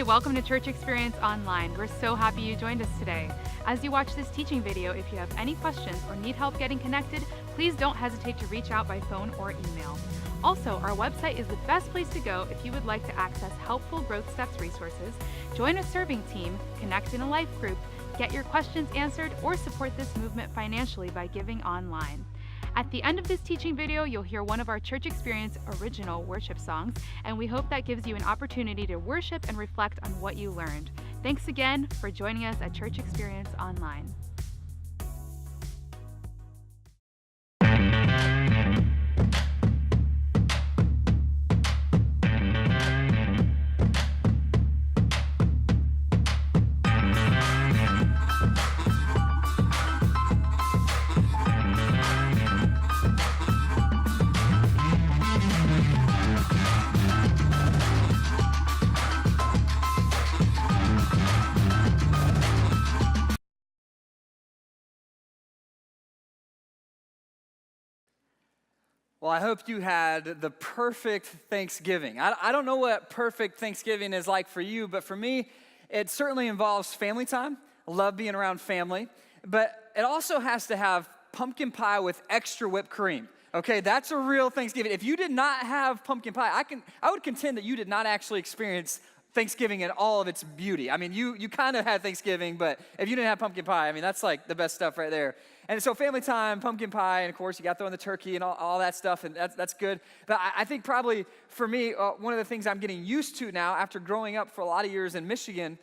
Hey, welcome to Church Experience Online. We're so happy you joined us today. As you watch this teaching video, if you have any questions or need help getting connected, please don't hesitate to reach out by phone or email. Also, our website is the best place to go if you would like to access helpful Growth Steps resources, join a serving team, connect in a life group, get your questions answered, or support this movement financially by giving online. At the end of this teaching video, you'll hear one of our Church Experience original worship songs, and we hope that gives you an opportunity to worship and reflect on what you learned. Thanks again for joining us at Church Experience Online. Well, I hope you had the perfect Thanksgiving. I don't know what perfect Thanksgiving is like for you, but for me, it certainly involves family time. I love being around family, but it also has to have pumpkin pie with extra whipped cream. Okay, that's a real Thanksgiving. If you did not have pumpkin pie, I would contend that you did not actually experience Thanksgiving in all of its beauty. I mean, you kind of had Thanksgiving, but if you didn't have pumpkin pie, I mean, that's like the best stuff right there. And so family time, pumpkin pie, and of course, you got to throw in the turkey and all that stuff, and that's good. But I think probably for me, one of the things I'm getting used to now after growing up for a lot of years in Michigan,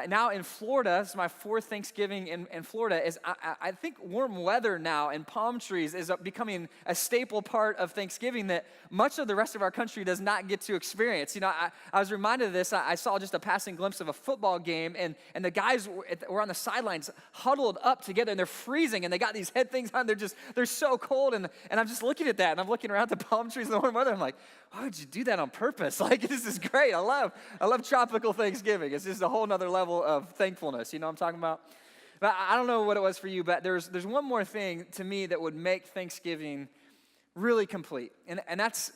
now in Florida, this is my fourth Thanksgiving in Florida, is I think warm weather now and palm trees is becoming a staple part of Thanksgiving that much of the rest of our country does not get to experience. You know, I was reminded of this. I saw just a passing glimpse of a football game, and the guys were on the sidelines huddled up together, and they're freezing, and they got these head things on. They're so cold, and I'm just looking at that, and I'm looking around at the palm trees in the warm weather. I'm like, why would you do that on purpose? Like, this is great. I love tropical Thanksgiving. It's just a whole nother level of thankfulness. You know what I'm talking about? But I don't know what it was for you, but there's one more thing to me that would make Thanksgiving really complete, and that's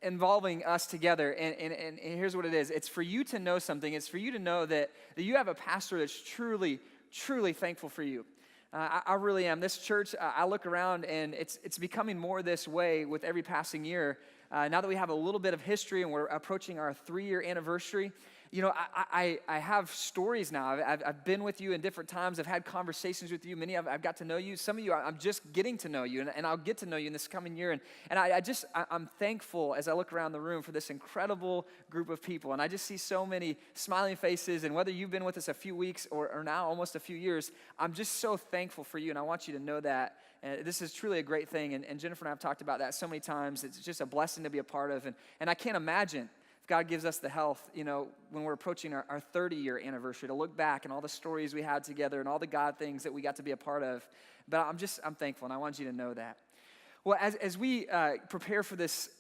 involving us together. And here's what it is. It's for you to know something. It's for you to know that you have a pastor that's truly, truly thankful for you. I really am. This church, I look around, and it's becoming more this way with every passing year. Now that we have a little bit of history and we're approaching our 3-year anniversary, you know, I have stories now. I've been with you in different times. I've had conversations with you. Many of I've got to know you. Some of you, I'm just getting to know you, and I'll get to know you in this coming year. And I'm thankful as I look around the room for this incredible group of people. And I just see so many smiling faces. And whether you've been with us a few weeks or now almost a few years, I'm just so thankful for you. And I want you to know that. This is truly a great thing. And Jennifer and I have talked about that so many times. It's just a blessing to be a part of. And I can't imagine if God gives us the health, you know, when we're approaching our 30-year anniversary, to look back and all the stories we had together and all the God things that we got to be a part of. But I'm thankful, and I want you to know that. Well, as we prepare for this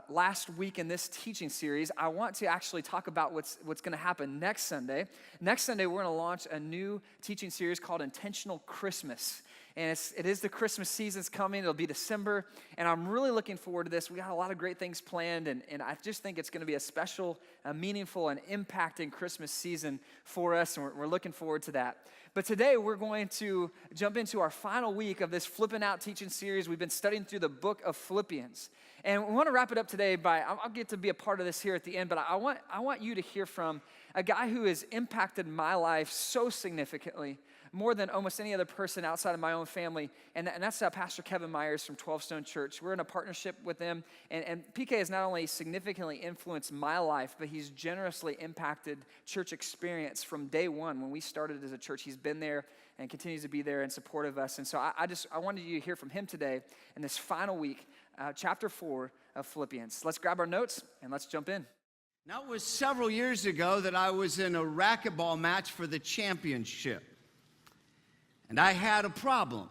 last week in this teaching series, I want to actually talk about what's going to happen next Sunday. Next Sunday, we're going to launch a new teaching series called Intentional Christmas. And it is the Christmas season's coming. It'll be December, and I'm really looking forward to this. We got a lot of great things planned, and I just think it's going to be a special, meaningful, and impacting Christmas season for us, and we're looking forward to that. But today, we're going to jump into our final week of this Flippin' Out teaching series. We've been studying through the book of Philippians, and we want to wrap it up today by, I'll get to be a part of this here at the end, but I want you to hear from a guy who has impacted my life so significantly, more than almost any other person outside of my own family, and that's Pastor Kevin Myers from 12 Stone Church. We're in a partnership with them, and PK has not only significantly influenced my life, but he's generously impacted church experience from day one when we started as a church. He's been there and continues to be there in support of us, and so I wanted you to hear from him today in this final week, chapter 4 of Philippians. Let's grab our notes, and let's jump in. Now, it was several years ago that I was in a racquetball match for the championship. And I had a problem.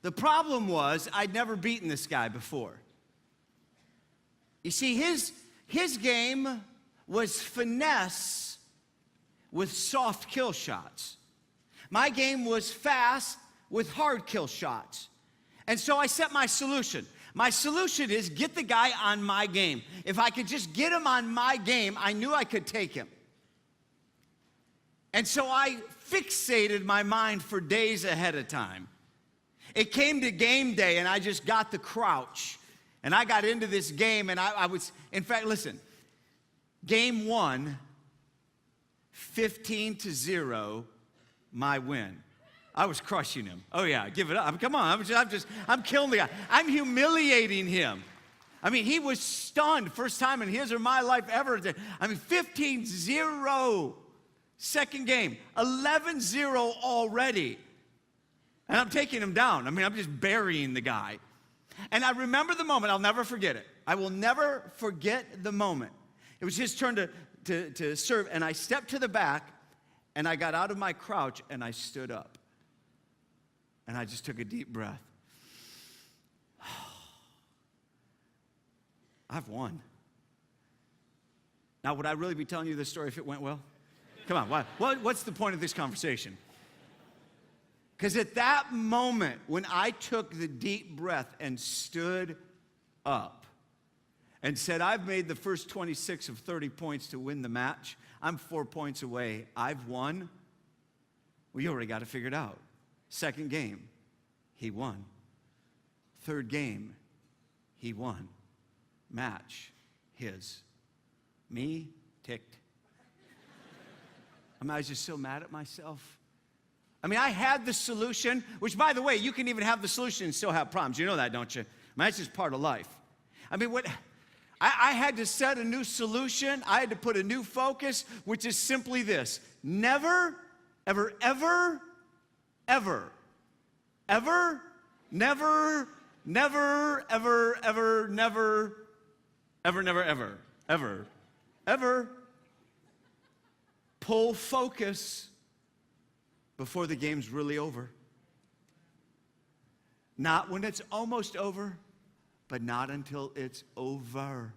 The problem was I'd never beaten this guy before. You see, his game was finesse with soft kill shots. My game was fast with hard kill shots. And so I set my solution. My solution is get the guy on my game. If I could just get him on my game, I knew I could take him. And so I fixated my mind for days ahead of time. It came to game day, and I just got the crouch. And I got into this game, and I was, in fact, listen, game one, 15-0, my win. I was crushing him. Oh yeah, give it up. Come on, I'm killing the guy. I'm humiliating him. I mean, he was stunned. First time in his or my life ever. I mean, 15-0. Second game, 11-0 already. And I'm taking him down. I mean, I'm just burying the guy. And I remember the moment. I'll never forget it. I will never forget the moment. It was his turn to serve, and I stepped to the back, and I got out of my crouch, and I stood up. And I just took a deep breath. I've won. Now, would I really be telling you this story if it went well? Come on, what's the point of this conversation? Because at that moment, when I took the deep breath and stood up and said, I've made the first 26 of 30 points to win the match. I'm 4 points away. I've won. Well, you already got it figured out. Second game, he won. Third game, he won. Match, his. Me, ticked. I was just so mad at myself. I mean, I had the solution, which, by the way, you can even have the solution and still have problems. You know that, don't you? I mean, that's just part of life. I mean, I had to set a new solution. I had to put a new focus, which is simply this. Never, ever, ever, ever, ever, never, never, ever, ever, never, ever, never, ever, ever, ever pull focus before the game's really over. Not when it's almost over, but not until it's over.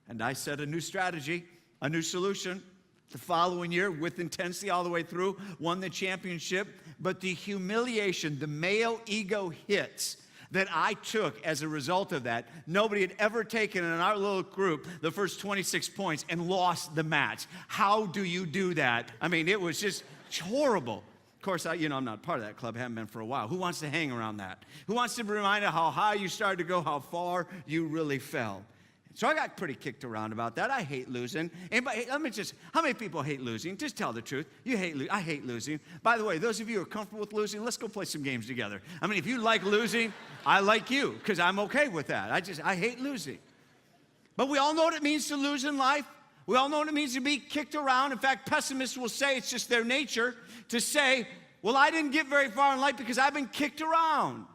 And I set a new strategy, a new solution. The following year, with intensity all the way through, won the championship. But the humiliation, the male ego hits that I took as a result of that, nobody had ever taken in our little group the first 26 points and lost the match. How do you do that? I mean, it was just horrible. Of course, I'm not part of that club. I haven't been for a while. Who wants to hang around that? Who wants to be reminded how high you started to go, how far you really fell? So I got pretty kicked around about that. I hate losing. Anybody, how many people hate losing? Just tell the truth. I hate losing. By the way, those of you who are comfortable with losing, let's go play some games together. I mean, if you like losing, I like you, because I'm okay with that. I hate losing. But we all know what it means to lose in life. We all know what it means to be kicked around. In fact, pessimists will say it's just their nature to say, well, I didn't get very far in life because I've been kicked around.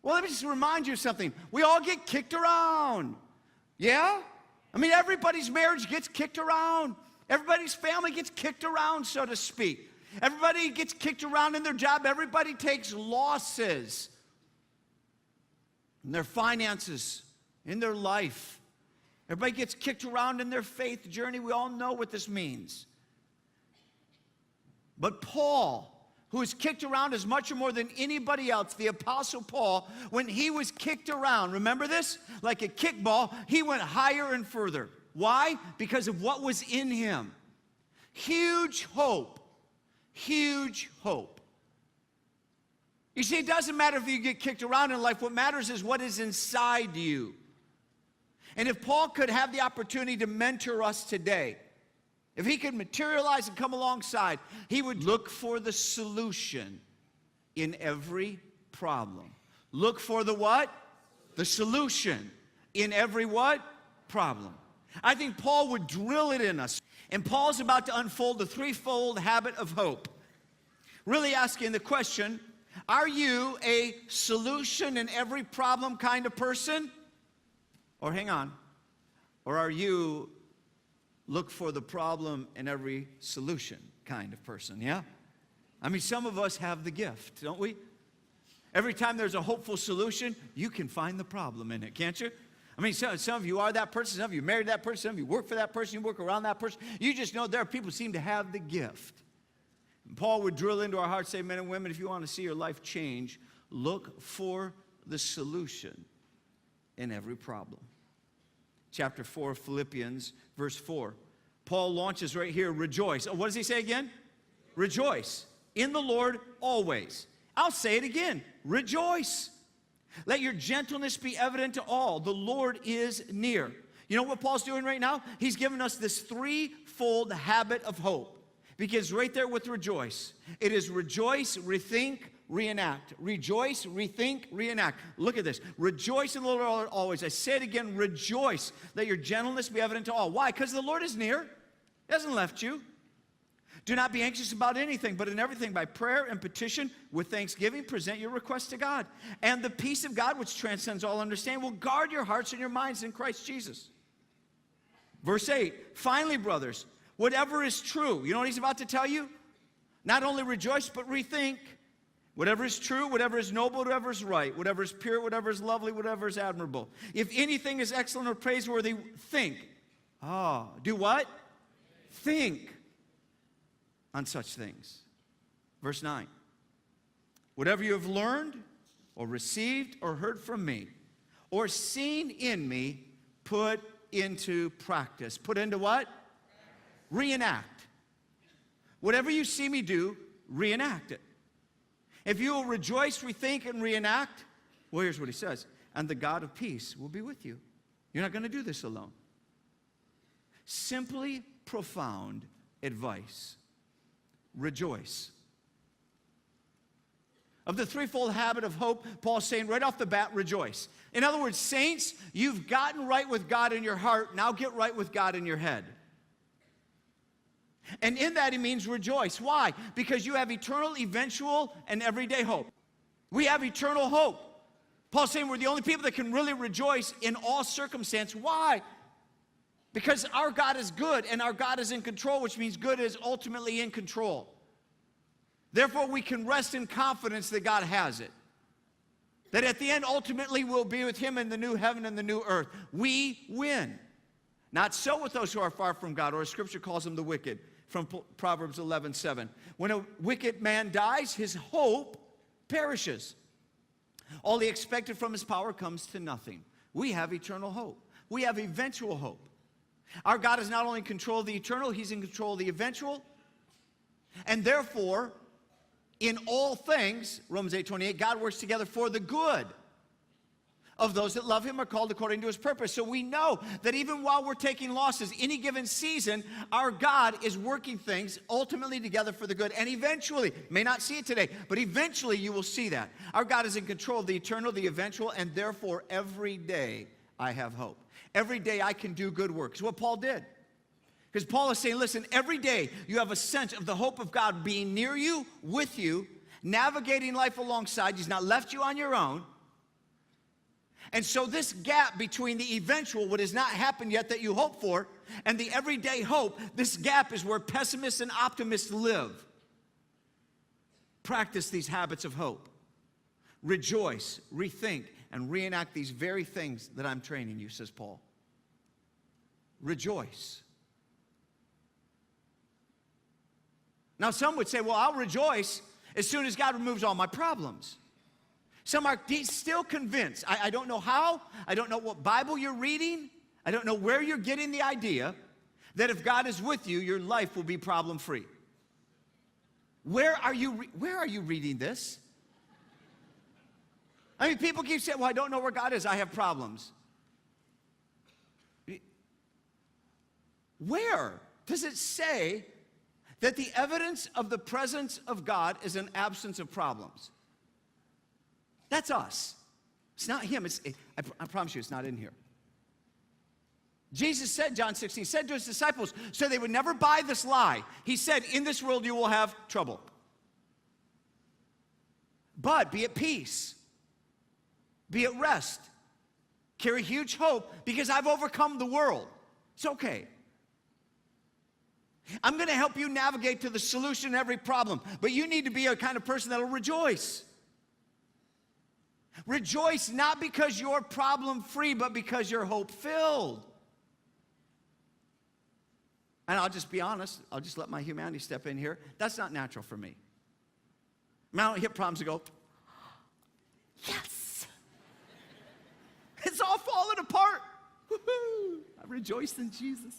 Well, let me just remind you of something. We all get kicked around. Yeah? I mean, everybody's marriage gets kicked around. Everybody's family gets kicked around, so to speak. Everybody gets kicked around in their job. Everybody takes losses in their finances, in their life. Everybody gets kicked around in their faith journey. We all know what this means. But Paul, who was kicked around as much or more than anybody else, the Apostle Paul, when he was kicked around, remember this? Like a kickball, he went higher and further. Why? Because of what was in him. Huge hope. Huge hope. You see, it doesn't matter if you get kicked around in life. What matters is what is inside you. And if Paul could have the opportunity to mentor us today, if he could materialize and come alongside, he would look for the solution in every problem. Look for the what? The solution in every what? Problem. I think Paul would drill it in us. And Paul's about to unfold the threefold habit of hope. Really asking the question, are you a solution in every problem kind of person? Or hang on. Or are you look for the problem in every solution kind of person, yeah? I mean, some of us have the gift, don't we? Every time there's a hopeful solution, you can find the problem in it, can't you? I mean, some of you are that person, some of you married that person, some of you work for that person, you work around that person. You just know there are people who seem to have the gift. And Paul would drill into our hearts, say, men and women, if you want to see your life change, look for the solution in every problem. Chapter 4 of Philippians, verse 4. Paul launches right here, rejoice. Oh, what does he say again? Rejoice. In the Lord always. I'll say it again, rejoice. Let your gentleness be evident to all. The Lord is near. You know what Paul's doing right now? He's giving us this threefold habit of hope. Because right there with rejoice, it is rejoice, rethink, reenact. Rejoice, rethink, reenact. Look at this. Rejoice in the Lord always. I say it again, rejoice. Let your gentleness be evident to all. Why? Because the Lord is near. He hasn't left you. Do not be anxious about anything, but in everything by prayer and petition with thanksgiving, present your requests to God. And the peace of God, which transcends all understanding, will guard your hearts and your minds in Christ Jesus. Verse 8, finally, brothers, whatever is true. You know what he's about to tell you? Not only rejoice, but rethink. Whatever is true, whatever is noble, whatever is right, whatever is pure, whatever is lovely, whatever is admirable. If anything is excellent or praiseworthy, think. Do what? Think on such things. Verse 9. Whatever you have learned or received or heard from me or seen in me, put into practice. Put into what? Reenact. Whatever you see me do, reenact it. If you will rejoice, rethink, and reenact, well, here's what he says. And the God of peace will be with you. You're not going to do this alone. Simply profound advice. Rejoice. Of the threefold habit of hope, Paul's saying right off the bat, rejoice. In other words, saints, you've gotten right with God in your heart. Now get right with God in your head. And in that he means rejoice. Why? Because you have eternal, eventual, and everyday hope. We have eternal hope. Paul's saying we're the only people that can really rejoice in all circumstance. Why? Because our God is good and our God is in control, which means good is ultimately in control. Therefore, we can rest in confidence that God has it. That at the end, ultimately, we'll be with him in the new heaven and the new earth. We win. Not so with those who are far from God, or as Scripture calls them, the wicked, from Proverbs 11:7. When a wicked man dies, his hope perishes. All he expected from his power comes to nothing. We have eternal hope. We have eventual hope. Our God is not only in control of the eternal, he's in control of the eventual. And therefore, in all things, Romans 8:28, God works together for the good of those that love him are called according to his purpose. So we know that even while we're taking losses, any given season, our God is working things ultimately together for the good. And eventually, you may not see it today, but eventually you will see that. Our God is in control of the eternal, the eventual, and therefore every day I have hope. Every day I can do good works. What Paul did. Because Paul is saying, listen, every day you have a sense of the hope of God being near you, with you, navigating life alongside. He's not left you on your own. And so this gap between the eventual, what has not happened yet that you hope for, and the everyday hope, this gap is where pessimists and optimists live. Practice these habits of hope. Rejoice, rethink, and reenact these very things that I'm training you, says Paul. Rejoice. Now some would say, well, I'll rejoice as soon as God removes all my problems. Some are still convinced. I don't know how. I don't know what Bible you're reading. I don't know where you're getting the idea that if God is with you, your life will be problem-free. Where are you reading this? I mean, people keep saying, well, I don't know where God is. I have problems. Where does it say that the evidence of the presence of God is an absence of problems? That's us. It's not him. I promise you, it's not in here. Jesus said, John 16, said to his disciples, so they would never buy this lie. He said, in this world you will have trouble. But be at peace. Be at rest. Carry huge hope because I've overcome the world. It's okay. I'm going to help you navigate to the solution to every problem. But you need to be a kind of person that will rejoice. Rejoice not because you're problem-free, but because you're hope-filled. And I'll just be honest. I'll just let my humanity step in here. That's not natural for me. I don't hit problems and go, yes. It's all falling apart. Woo-hoo. I rejoice in Jesus.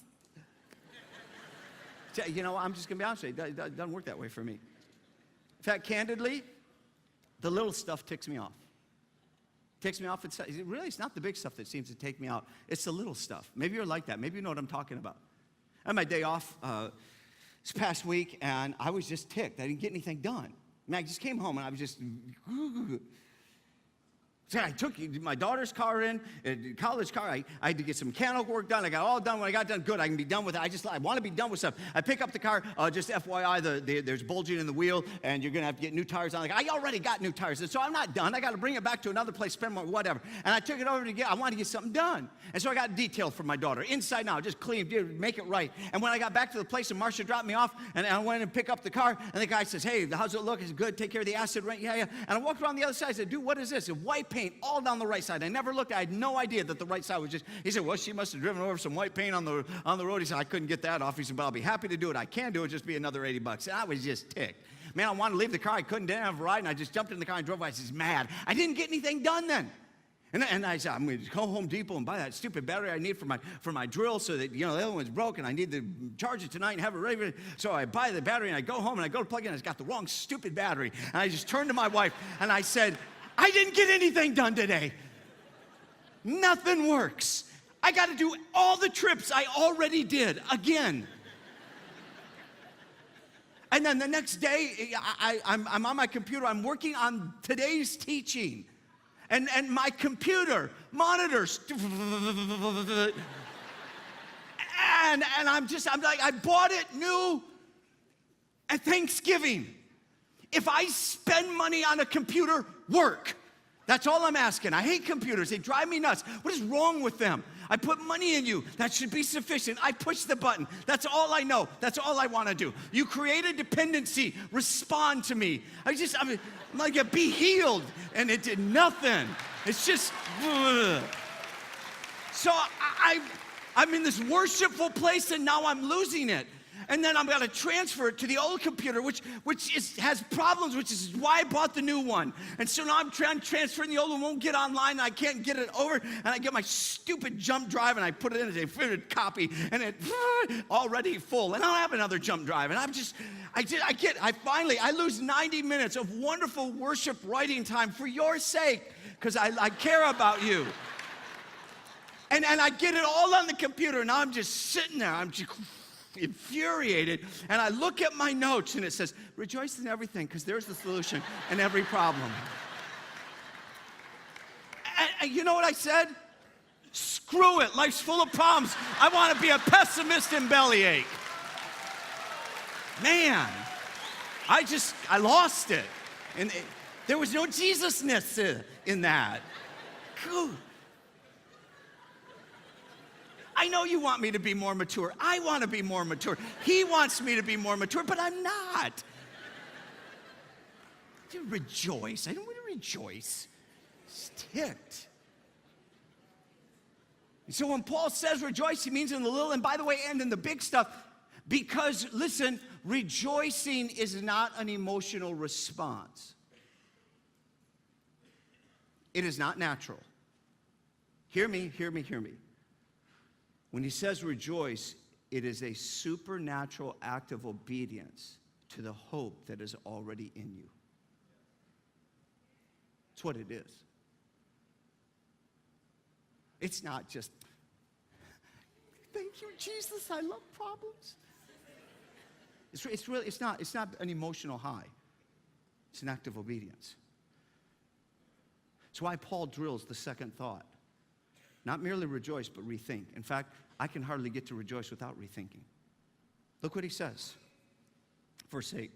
You know, I'm just going to be honest with you. It doesn't work that way for me. In fact, candidly, the little stuff ticks me off. Takes me off. It's not the big stuff that seems to take me out. It's the little stuff. Maybe you're like that. Maybe you know what I'm talking about. I had my day off this past week, and I was just ticked. I didn't get anything done. I mean, I just came home, and I was just... So I took my daughter's car in, college car. I had to get some mechanical work done. I got all done. When I got done, good, I can be done with it. I want to be done with stuff. I pick up the car, just FYI, there's bulging in the wheel, and you're going to have to get new tires on. I already got new tires, and so I'm not done. I got to bring it back to another place, spend more, whatever. And I took it over I wanted to get something done. And so I got detailed for my daughter, inside and out, just clean, make it right. And when I got back to the place, and Marcia dropped me off, and I went and pick up the car, and the guy says, hey, how's it look? Is it good? Take care of the acid rain? Yeah. And I walked around the other side. I said, dude, what is this? It's white paint all down the right side. I never looked. I had no idea that the right side was just, he said, well, she must have driven over some white paint on the road. He said, I couldn't get that off. He said, but I'll be happy to do it. I can do it. Just be another $80. And I was just ticked. Man, I wanted to leave the car. I didn't have a ride, and I just jumped in the car and drove away. I was mad. I didn't get anything done then. And I said, I'm going to go Home Depot and buy that stupid battery I need for my drill so that, the other one's broken. I need to charge it tonight and have it ready. So I buy the battery, and I go home, and I go to plug it in, and it's got the wrong stupid battery. And I just turned to my wife, and I said, I didn't get anything done today. Nothing works. I got to do all the trips I already did again. And then the next day, I'm on my computer. I'm working on today's teaching. And my computer monitors. And I'm like, I bought it new at Thanksgiving. If I spend money on a computer, work. That's all I'm asking. I hate computers. They drive me nuts. What is wrong with them? I put money in you. That should be sufficient. I push the button. That's all I know. That's all I want to do. You create a dependency. Respond to me. I'm like, be healed. And it did nothing. It's just, ugh. So I'm in this worshipful place, and now I'm losing it. And then I'm going to transfer it to the old computer, which has problems, which is why I bought the new one. And so now I'm transferring the old one, won't get online, and I can't get it over. And I get my stupid jump drive, and I put it in as a favorite copy, and it already full. And I don't have another jump drive. And I lose 90 minutes of wonderful worship writing time for your sake, because I care about you. And I get it all on the computer, and now I'm just sitting there. I'm just infuriated, and I look at my notes, and it says, rejoice in everything, because there's the solution in every problem. And you know what I said? Screw it. Life's full of problems. I want to be a pessimist and bellyache. Man, I lost it. And there was no Jesus-ness in that. Cool. I know you want me to be more mature. I want to be more mature. He wants me to be more mature, but I'm not. To rejoice. I don't want to rejoice. It's ticked. And so when Paul says rejoice, he means in the little, and by the way, and in the big stuff, because, listen, rejoicing is not an emotional response. It is not natural. Hear me, hear me, hear me. When he says rejoice, it is a supernatural act of obedience to the hope that is already in you. That's what it is. It's not just, thank you, Jesus, I love problems. It's not an emotional high. It's an act of obedience. That's why Paul drills the second thought. Not merely rejoice, but rethink. In fact, I can hardly get to rejoice without rethinking. Look what he says. Verse 8.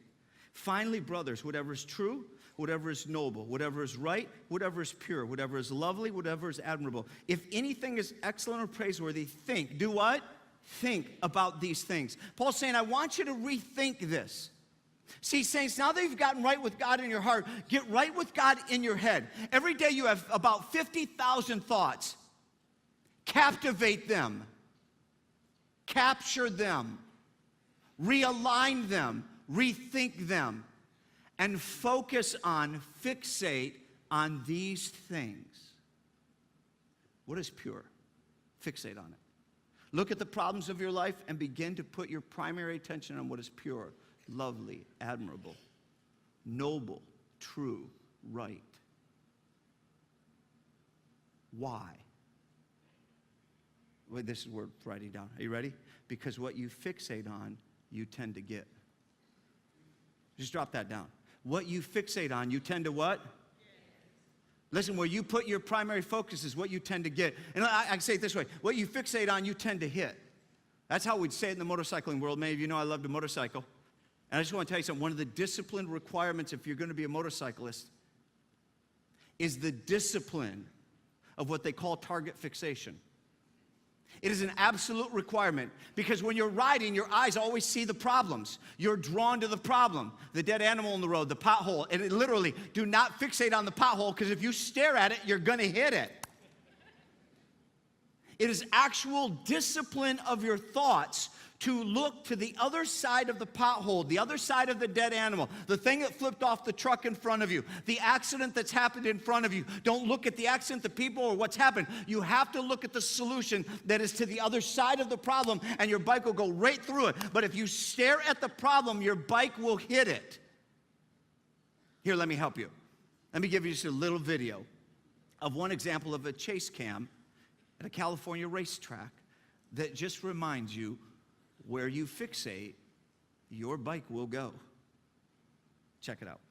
Finally, brothers, whatever is true, whatever is noble, whatever is right, whatever is pure, whatever is lovely, whatever is admirable. If anything is excellent or praiseworthy, think. Do what? Think about these things. Paul's saying, I want you to rethink this. See, saints, now that you've gotten right with God in your heart, get right with God in your head. Every day you have about 50,000 thoughts. Captivate them, capture them, realign them, rethink them, and fixate on these things. What is pure? Fixate on it. Look at the problems of your life and begin to put your primary attention on what is pure, lovely, admirable, noble, true, right. Why? Well, this is worth writing down. Are you ready? Because what you fixate on, you tend to get. Just drop that down. What you fixate on, you tend to what? Listen, where you put your primary focus is what you tend to get. And I can say it this way. What you fixate on, you tend to hit. That's how we'd say it in the motorcycling world. Many of you know I love to motorcycle. And I just want to tell you something. One of the discipline requirements if you're going to be a motorcyclist is the discipline of what they call target fixation. It is an absolute requirement because when you're riding, your eyes always see the problems. You're drawn to the problem, the dead animal in the road, the pothole. And literally, do not fixate on the pothole because if you stare at it, you're going to hit it. It is actual discipline of your thoughts to look to the other side of the pothole, the other side of the dead animal, the thing that flipped off the truck in front of you, the accident that's happened in front of you. Don't look at the accident, the people, or what's happened. You have to look at the solution that is to the other side of the problem, and your bike will go right through it. But if you stare at the problem, your bike will hit it. Here, let me help you. Let me give you just a little video of one example of a chase cam at a California racetrack that just reminds you where you fixate, your bike will go. Check it out.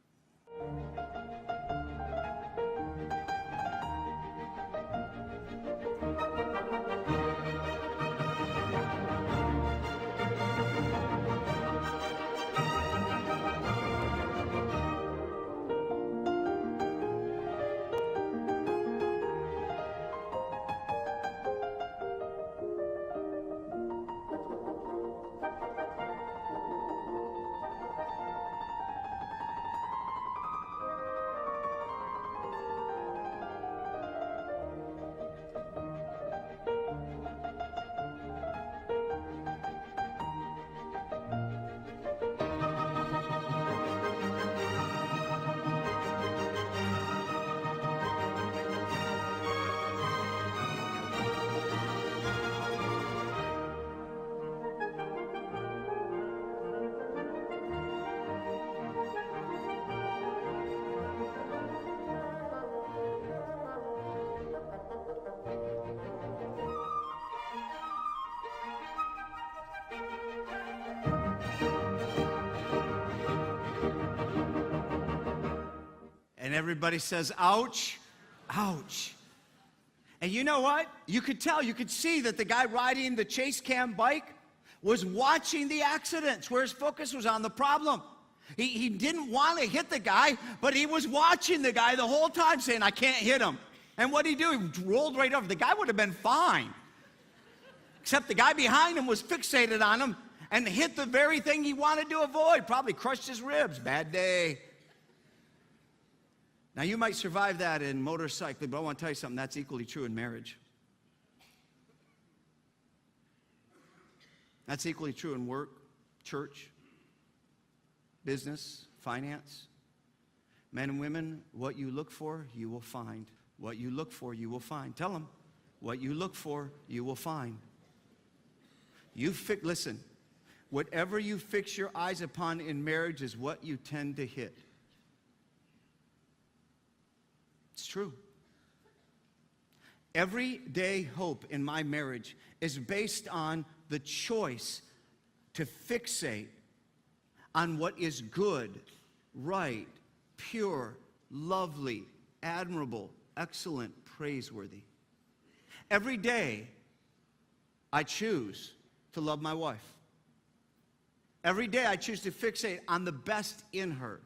And everybody says, ouch, ouch. And you know what? You could tell, you could see that the guy riding the chase cam bike was watching the accidents where his focus was on the problem. He didn't want to hit the guy, but he was watching the guy the whole time saying, I can't hit him. And what did he do? He rolled right over. The guy would have been fine. Except the guy behind him was fixated on him and hit the very thing he wanted to avoid. Probably crushed his ribs. Bad day. Now, you might survive that in motorcycling, but I want to tell you something. That's equally true in marriage. That's equally true in work, church, business, finance. Men and women, what you look for, you will find. What you look for, you will find. Tell them, what you look for, you will find. Listen, whatever you fix your eyes upon in marriage is what you tend to hit. It's true. Everyday hope in my marriage is based on the choice to fixate on what is good, right, pure, lovely, admirable, excellent, praiseworthy. Every day, I choose to love my wife. Every day, I choose to fixate on the best in her.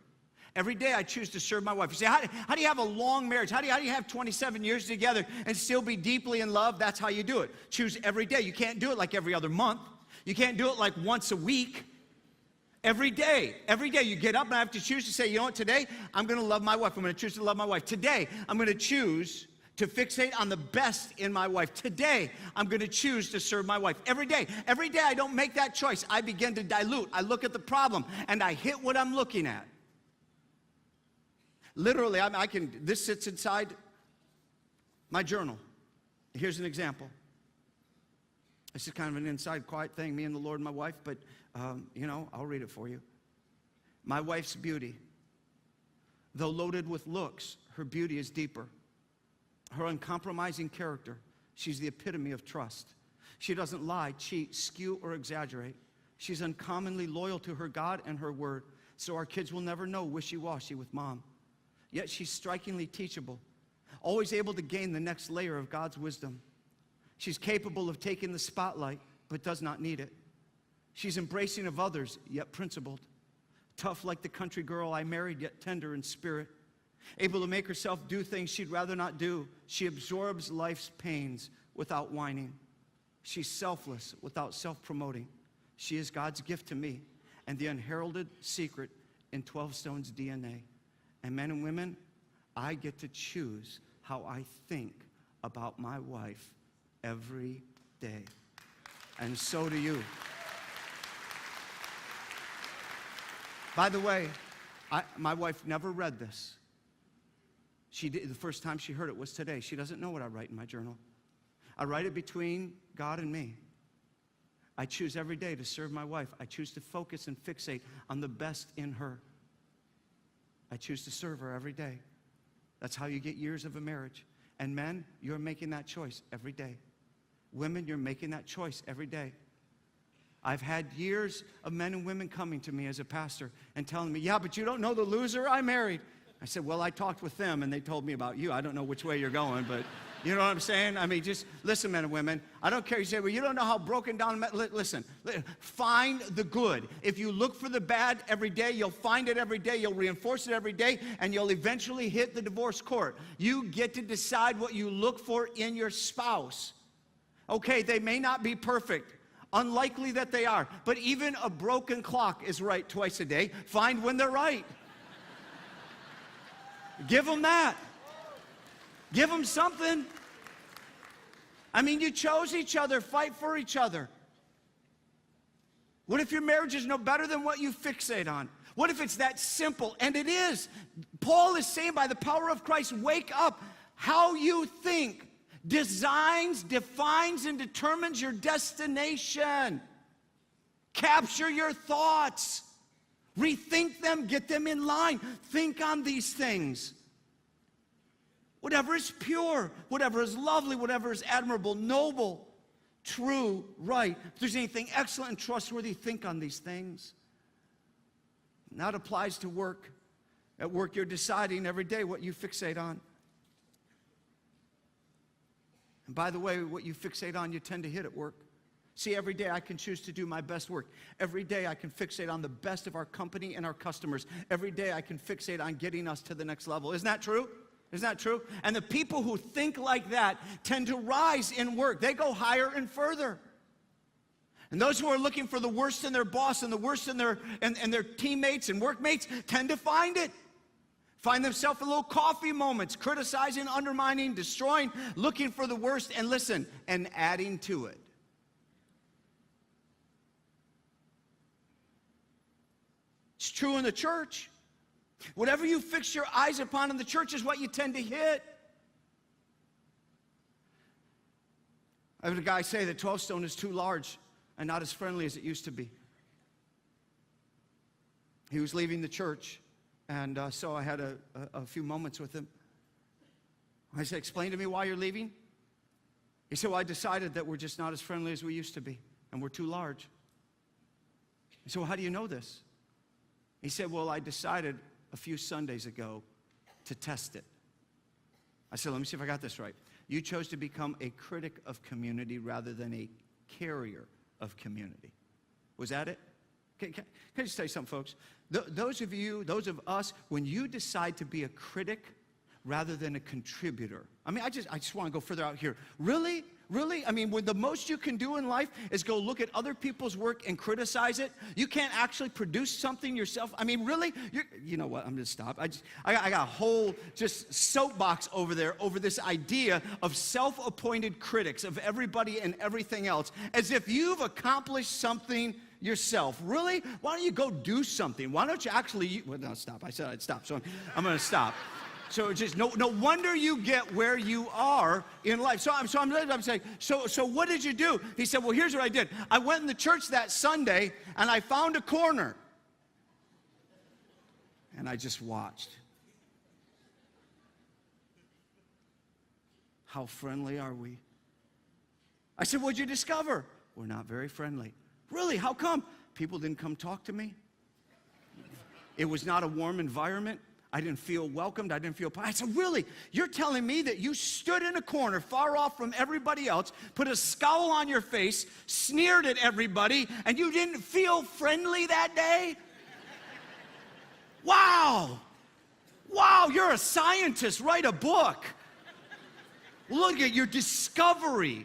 Every day I choose to serve my wife. You say, how do you have a long marriage? How do you have 27 years together and still be deeply in love? That's how you do it. Choose every day. You can't do it like every other month. You can't do it like once a week. Every day you get up and I have to choose to say, you know what, today I'm going to love my wife. I'm going to choose to love my wife. Today I'm going to choose to fixate on the best in my wife. Today I'm going to choose to serve my wife. Every day I don't make that choice. I begin to dilute. I look at the problem and I hit what I'm looking at. Literally, this sits inside my journal. Here's an example. This is kind of an inside quiet thing, me and the Lord and my wife, but, I'll read it for you. My wife's beauty, though loaded with looks, her beauty is deeper. Her uncompromising character, she's the epitome of trust. She doesn't lie, cheat, skew, or exaggerate. She's uncommonly loyal to her God and her word, so our kids will never know wishy-washy with mom. Yet she's strikingly teachable, always able to gain the next layer of God's wisdom. She's capable of taking the spotlight, but does not need it. She's embracing of others, yet principled. Tough like the country girl I married, yet tender in spirit. Able to make herself do things she'd rather not do. She absorbs life's pains without whining. She's selfless without self-promoting. She is God's gift to me and the unheralded secret in 12 Stone's DNA. And men and women, I get to choose how I think about my wife every day. And so do you. By the way, my wife never read this. She did, the first time she heard it was today. She doesn't know what I write in my journal. I write it between God and me. I choose every day to serve my wife. I choose to focus and fixate on the best in her. I choose to serve her every day. That's how you get years of a marriage. And men, you're making that choice every day. Women, you're making that choice every day. I've had years of men and women coming to me as a pastor and telling me, yeah, but you don't know the loser I married. I said, well, I talked with them and they told me about you. I don't know which way you're going, but you know what I'm saying? I mean, just listen, men and women. I don't care. You say, well, you don't know how broken down. Listen, find the good. If you look for the bad every day, you'll find it every day. You'll reinforce it every day, and you'll eventually hit the divorce court. You get to decide what you look for in your spouse. Okay, they may not be perfect. Unlikely that they are. But even a broken clock is right twice a day. Find when they're right. Give them that. Give them something. I mean, you chose each other. Fight for each other. What if your marriage is no better than what you fixate on? What if it's that simple? And it is. Paul is saying by the power of Christ, wake up. How you think designs, defines, and determines your destination. Capture your thoughts. Rethink them, get them in line. Think on these things. Whatever is pure, whatever is lovely, whatever is admirable, noble, true, right. If there's anything excellent and trustworthy, think on these things. And that applies to work. At work, you're deciding every day what you fixate on. And by the way, what you fixate on, you tend to hit at work. See, every day I can choose to do my best work. Every day I can fixate on the best of our company and our customers. Every day I can fixate on getting us to the next level. Isn't that true? Isn't that true? And the people who think like that tend to rise in work. They go higher and further. And those who are looking for the worst in their boss and the worst in their teammates and workmates tend to find it. Find themselves in little coffee moments, criticizing, undermining, destroying, looking for the worst, and listen, and adding to it. It's true in the church. Whatever you fix your eyes upon in the church is what you tend to hit. I heard a guy say that 12 Stone is too large and not as friendly as it used to be. He was leaving the church, and so I had a few moments with him. I said, explain to me why you're leaving. He said, well, I decided that we're just not as friendly as we used to be, and we're too large. I said, well, how do you know this? He said, well, I decided a few Sundays ago to test it. I said, let me see if I got this right. You chose to become a critic of community rather than a carrier of community. Was that it? Can I just tell you something, folks? Those of you, those of us, when you decide to be a critic rather than a contributor. I mean, I just want to go further out here. Really? Really? I mean, when the most you can do in life is go look at other people's work and criticize it, you can't actually produce something yourself. I mean, really? You know what? I'm going to stop. I got a whole just soapbox over there over this idea of self-appointed critics of everybody and everything else, as if you've accomplished something yourself. Really? Why don't you go do something? Why don't you actually... Well, no, stop. I said I'd stop, so I'm going to stop. So just no wonder you get where you are in life. So I'm saying, so what did you do? He said, well, here's what I did. I went in the church that Sunday and I found a corner. And I just watched. How friendly are we? I said, what'd you discover? We're not very friendly. Really? How come? People didn't come talk to me. It was not a warm environment. I didn't feel welcomed. I didn't feel. I said, really? You're telling me that you stood in a corner far off from everybody else, put a scowl on your face, sneered at everybody, and you didn't feel friendly that day? Wow. Wow, you're a scientist. Write a book. Look at your discovery.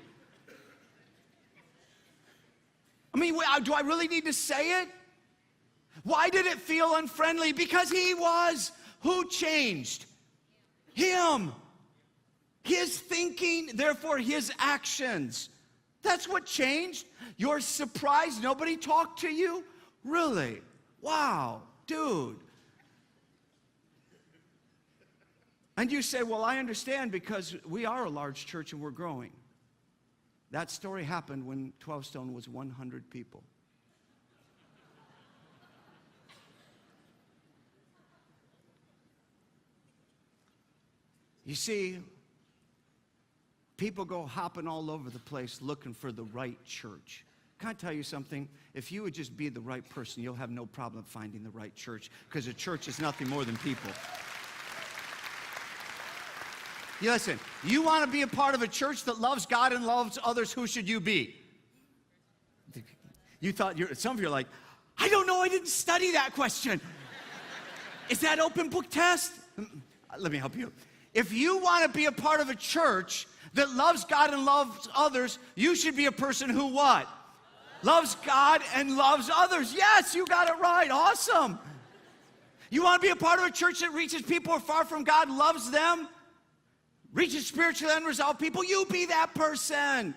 I mean, do I really need to say it? Why did it feel unfriendly? Because he was. Who changed? Him. His thinking, therefore his actions. That's what changed. You're surprised nobody talked to you? Really? Wow, dude. And you say, well, I understand because we are a large church and we're growing. That story happened when 12 Stone was 100 people. You see, people go hopping all over the place looking for the right church. Can I tell you something? If you would just be the right person, you'll have no problem finding the right church, because a church is nothing more than people. You listen, you want to be a part of a church that loves God and loves others, who should you be? You thought, some of you are like, I don't know, I didn't study that question. Is that open book test? Let me help you. If you want to be a part of a church that loves God and loves others, you should be a person who what? Loves God and loves others. Yes, you got it right. Awesome. You want to be a part of a church that reaches people who are far from God, loves them, reaches spiritually unresolved people, you be that person.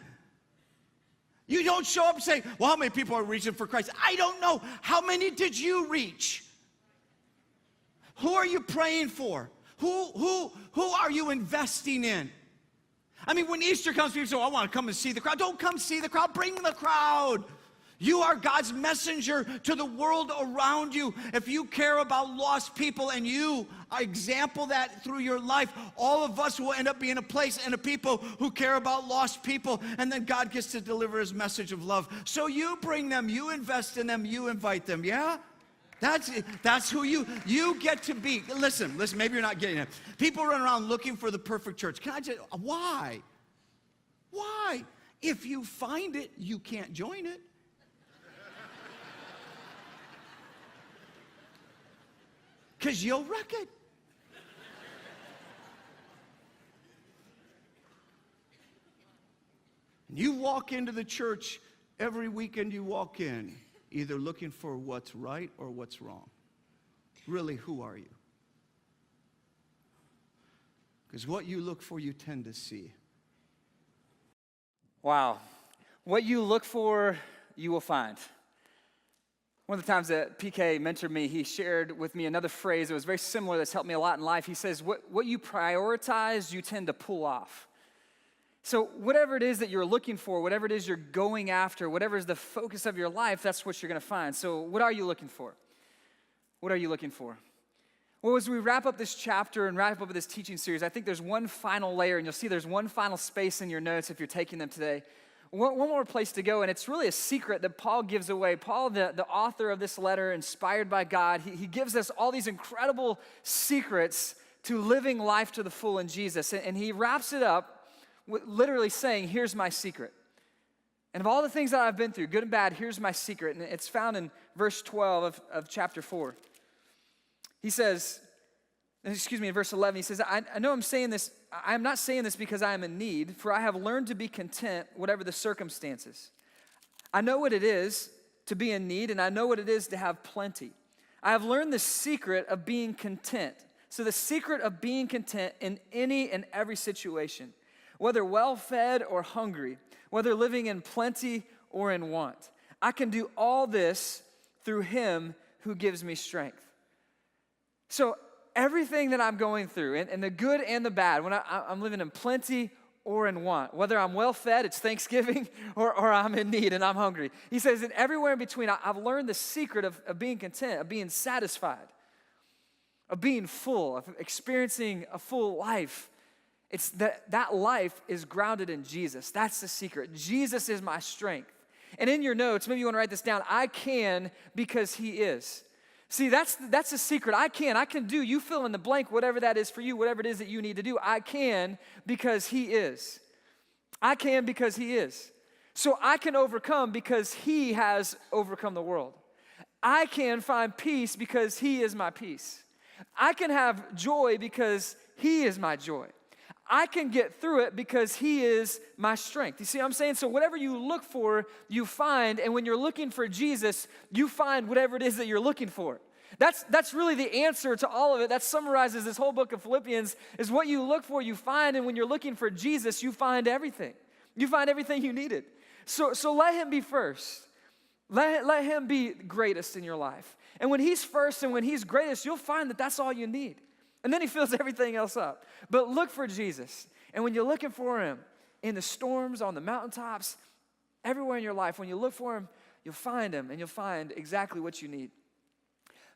You don't show up and say, well, how many people are reaching for Christ? I don't know. How many did you reach? Who are you praying for? Who are you investing in? I mean, when Easter comes, people say, oh, I want to come and see the crowd. Don't come see the crowd. Bring the crowd. You are God's messenger to the world around you. If you care about lost people and you example that through your life, all of us will end up being a place and a people who care about lost people, and then God gets to deliver his message of love. So you bring them, you invest in them, you invite them, yeah? That's who you get to be. Listen, maybe you're not getting it. People run around looking for the perfect church. Can I just, why? Why? If you find it, you can't join it. Because you'll wreck it. And you walk into the church every weekend you walk in, either looking for what's right or what's wrong. Really, who are you? Because what you look for, you tend to see. Wow. What you look for, you will find. One of the times that PK mentored me, he shared with me another phrase that was very similar that's helped me a lot in life. He says, what you prioritize, you tend to pull off. So whatever it is that you're looking for, whatever it is you're going after, whatever is the focus of your life, that's what you're going to find. So what are you looking for? What are you looking for? Well, as we wrap up this chapter and wrap up this teaching series, I think there's one final layer, and you'll see there's one final space in your notes if you're taking them today. One more place to go, and it's really a secret that Paul gives away. Paul, the author of this letter, inspired by God, he gives us all these incredible secrets to living life to the full in Jesus. And he wraps it up with literally saying, here's my secret. And of all the things that I've been through, good and bad, here's my secret. And it's found in verse 12 of chapter 4. He says, in verse 11, he says, I know I'm saying this, I'm not saying this because I am in need, for I have learned to be content whatever the circumstances. I know what it is to be in need, and I know what it is to have plenty. I have learned the secret of being content. So the secret of being content in any and every situation, whether well-fed or hungry, whether living in plenty or in want. I can do all this through him who gives me strength. So everything that I'm going through, and the good and the bad, when I'm living in plenty or in want, whether I'm well-fed, it's Thanksgiving, or I'm in need and I'm hungry. He says, and everywhere in between, I've learned the secret of being content, of being satisfied, of being full, of experiencing a full life. It's that life is grounded in Jesus. That's the secret. Jesus is my strength. And in your notes, maybe you want to write this down, I can because he is. See, that's the secret. I can do, you fill in the blank, whatever that is for you, whatever it is that you need to do. I can because he is. I can because he is. So I can overcome because he has overcome the world. I can find peace because he is my peace. I can have joy because he is my joy. I can get through it because he is my strength. You see what I'm saying? So whatever you look for, you find. And when you're looking for Jesus, you find whatever it is that you're looking for. That's really the answer to all of it. That summarizes this whole book of Philippians, is what you look for, you find. And when you're looking for Jesus, you find everything. You find everything you needed. So let him be first. Let him be greatest in your life. And when he's first and when he's greatest, you'll find that that's all you need. And then he fills everything else up. But look for Jesus. And when you're looking for him in the storms, on the mountaintops, everywhere in your life, when you look for him, you'll find him and you'll find exactly what you need.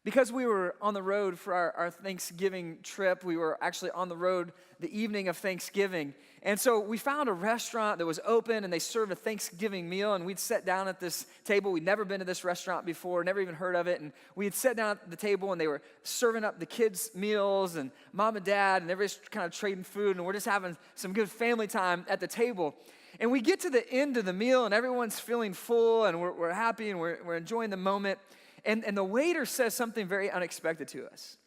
Because we were on the road for our Thanksgiving trip, we were actually on the road the evening of Thanksgiving. And so we found a restaurant that was open and they served a Thanksgiving meal, and we'd sat down at this table. We'd never been to this restaurant before, never even heard of it. And we had sat down at the table and they were serving up the kids' meals and mom and dad, and everybody's kind of trading food, and we're just having some good family time at the table. And we get to the end of the meal and everyone's feeling full and we're happy and we're enjoying the moment. And the waiter says something very unexpected to us.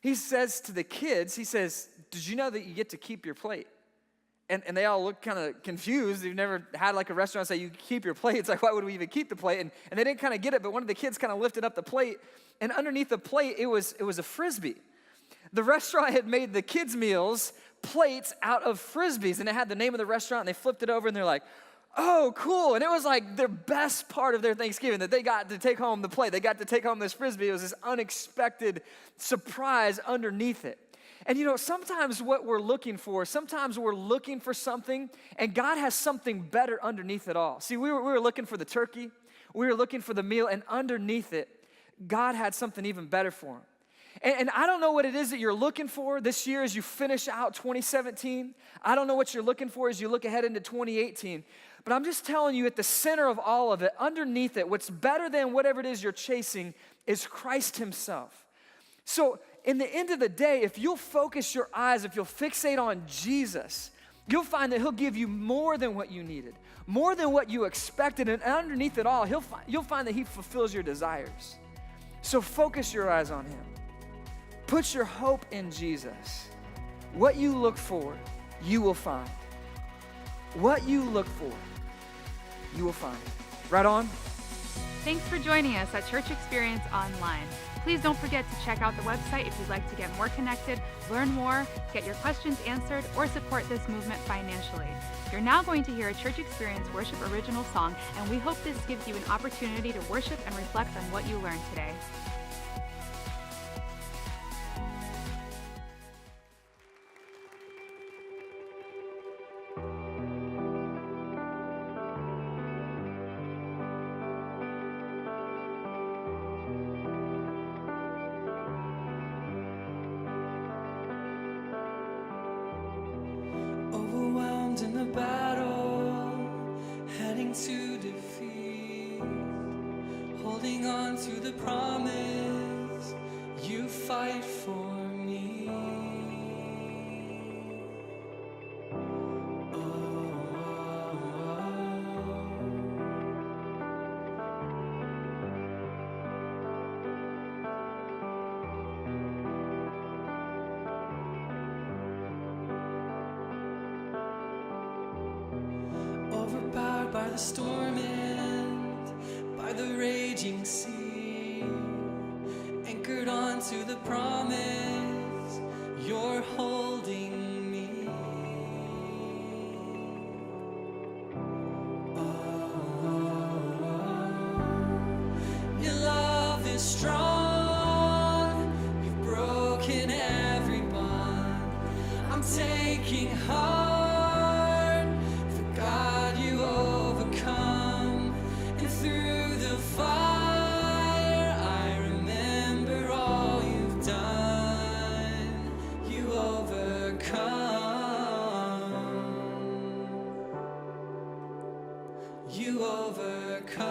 He says to the kids, he says, did you know that you get to keep your plate? And they all look kind of confused. They've never had like a restaurant say you keep your plate. It's like, why would we even keep the plate? And they didn't kind of get it, but one of the kids kind of lifted up the plate, and underneath the plate, it was a Frisbee. The restaurant had made the kids' meals plates out of Frisbees, and it had the name of the restaurant, and they flipped it over, and they're like, oh, cool. And it was like their best part of their Thanksgiving, that they got to take home the plate. They got to take home this Frisbee. It was this unexpected surprise underneath it. And you know, sometimes what we're looking for, sometimes we're looking for something, and God has something better underneath it all. See, we were looking for the turkey. We were looking for the meal, and underneath it, God had something even better for him. And I don't know what it is that you're looking for this year as you finish out 2017. I don't know what you're looking for as you look ahead into 2018. But I'm just telling you, at the center of all of it, underneath it, what's better than whatever it is you're chasing is Christ himself. So in the end of the day, if you'll focus your eyes, if you'll fixate on Jesus, you'll find that he'll give you more than what you needed, more than what you expected. And underneath it all, you'll find that he fulfills your desires. So focus your eyes on him. Put your hope in Jesus. What you look for, you will find. What you look for, you will find. Right on? Thanks for joining us at Church Experience Online. Please don't forget to check out the website if you'd like to get more connected, learn more, get your questions answered, or support this movement financially. You're now going to hear a Church Experience Worship original song, and we hope this gives you an opportunity to worship and reflect on what you learned today. In the battle, heading to defeat, holding on to the promise, you fight for me. Overpowered by the storm and by the raging sea, anchored onto the promise, you're holding me. Your love is strong, you've broken you overcome.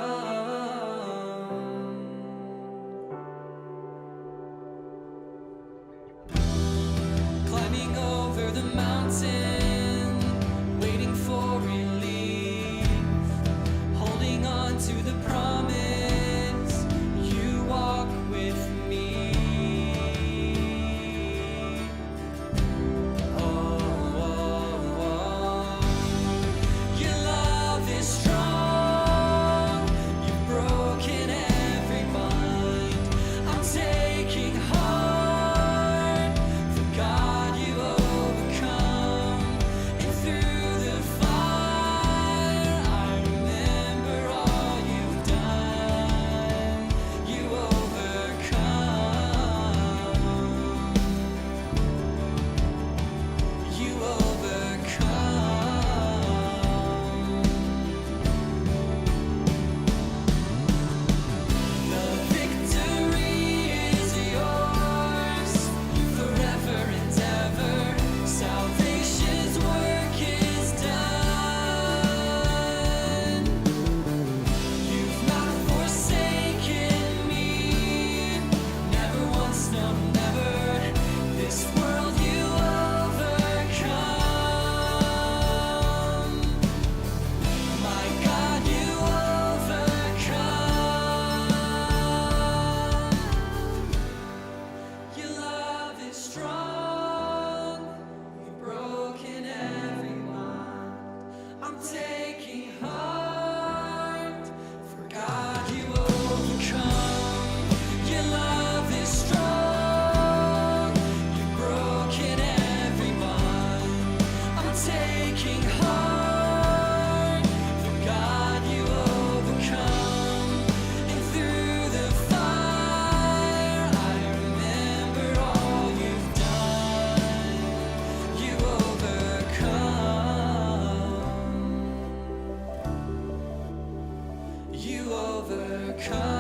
Climbing over the mountain, waiting for relief, holding on to the promise, you walk with me. Oh, oh, oh. Your love is strong, you've broken every bind. I'm taking heart, for God you overcome. And through the fire, I remember all you've done. You overcome. You overcome. The victory is yours, forever and ever. Salvation's work is done. You've not forsaken me, never once, no, never. This world you overcome. My God, you overcome. Your love is strong, you've broken every bond. I'm taking heart, for God you overcome. Your love is strong, you've broken every bond. I'm taking heart, for God you overcome. And through the fire, I remember all you've done. You overcome. You overcome.